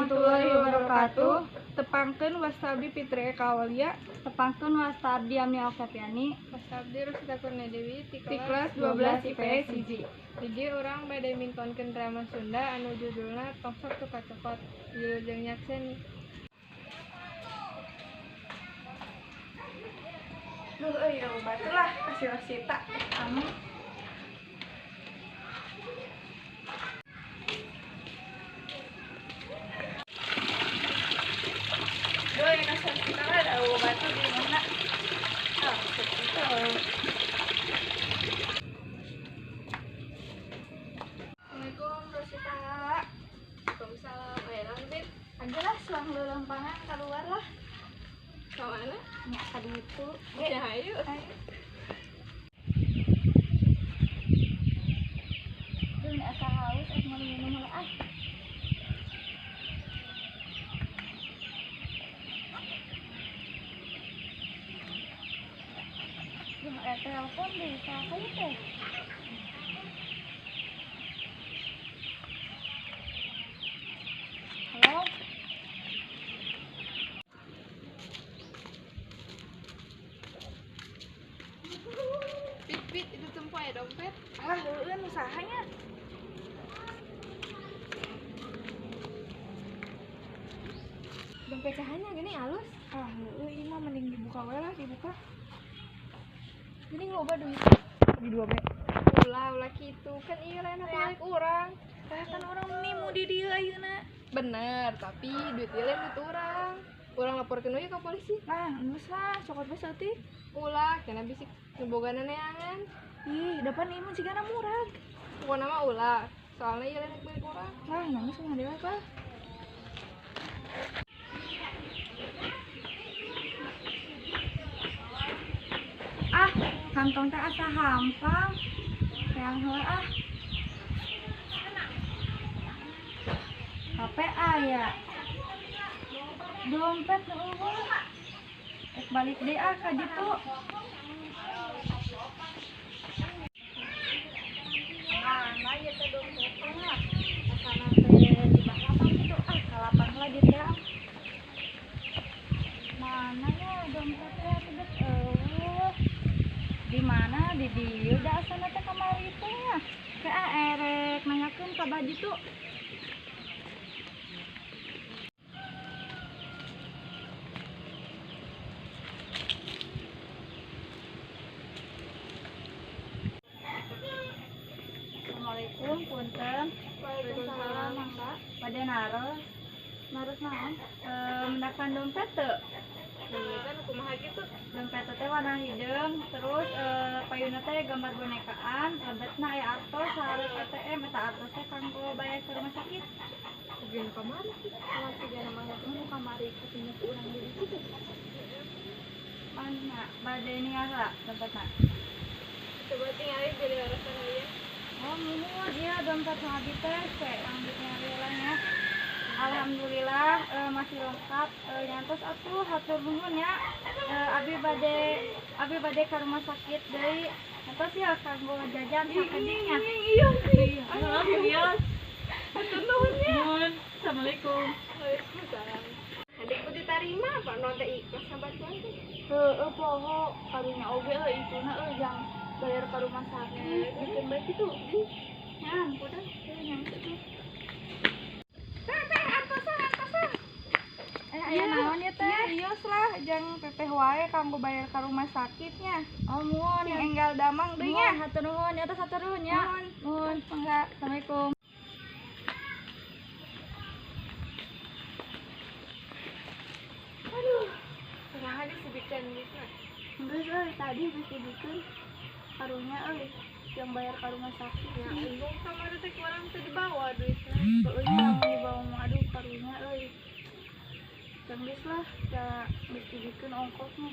warahmatullahi wabarakatuh. Tepangkeun wastabi Fitri Eka Aulia. Tepangkeun wastabdi Ami Alkafiani. Wastabdi Rusita Kurniadewi ti kelas 12 IPS 1. Hiji urang bade mintonkeun drama Sunda anu judulna Tongsok Tuka Cepot. Wilujeng nyakseni. Duh euy batulah kasih Rosita. Amin. Duh ya kasih Rosita lah ada batu di mana? Ah, gitu. Assalamualaikum Rosita. Waalaikumsalam. Lanjut. Ajalah suang lelempangan keluar lah. Kemana? Nya tadi itu. Ya ayo. Duh nya asa haus mau minum heula ah. Duh ada telepon deh, siapa itu? Halo? Pit itu tumpai dompet. Ah, heueun usahanya. Dompet cahanya gini halus. Ah, heueuh ieu mah mending dibuka we lah, dibuka. Gini loba duit. Di 2 B. Ulah kitu kan ieu lain milik urang. Kan orang nimu di dieu ayeuna. Bener, tapi duit ieu lain duit urang. Urang laporkeun we ka polisi. Nah, geus lah, cokot we seutik. Ulah kana bisik ngeboganan neangan. Ih, depan imun sigana murag. Pokona mah ulah. Soalnya ieu lain milik urang. Nah, nangis mah dewe bah. Ah, kantong teh asa hampang. Yang heula ah. HP aya. Dompet eueuh. Balik deh ah ka ditu. Mana ya teh dompetnya? Asana teh di lapang itu ah kalapang lah di teh. Mana ya dompetnya teh di mana di dieu da asana teh kamari teh nya. Teh erek nanyakeun ka baju tuh. Assalamualaikum, punten. Waalaikumsalam. Mangga. Pada naros naon? Mendakan dompet teu? Kan kumaha gitu. Dompet teh warna hideung, terus payuna teh gambar bonekaan, dompetna aya artos, hareup ATM, eta artos teh kanggo bayar ke rumah sakit. Gini kamari sih. Kalau sigana mah Tunggu kamari kesini ku urang di situ. Mana bade niara dompetna? coba tinggalin jadi alasan dia. Oh, muhun iya dompet Nabi teh yang ditinggalin ya. Alhamdulillah masih lengkap. Nyantos atuh hatur nuhun ya. Abi bade ka rumah sakit deui. Nyantos ya kanggo jajan sakadengnya. Iya. Alhamdulillah. Hatur nuhun ya. Nuhun. Assalamualaikum. Waalaikumsalam. Adikku diterima apa nonton ikhlas bantuan teh. Heueuh poho karunya oge ituna yang bayar ke rumah sakit. Bikin baik itu. Nah, udah yang itu. Aya naon ya teh? Ios lah, jang teteh wae kanggo bayar ka rumah sakitnya. Oh, muhun. Yang enggal damang deui nya. Muhun, hatur nuhun, ya atas hatur nuhun ya. Muhun, mangga. Assalamualaikum. Aduh. Kumaha disebutkeun gitu. Geus euy, tadi geus dibikeun karunya euy yang bayar ka rumah sakit Ya, untung kamari teh kurang teh dibawa duitnya. Heueuh nya mau dibawa mah aduh karunya euy. Geus lah, da geus dibikeun ongkosnya.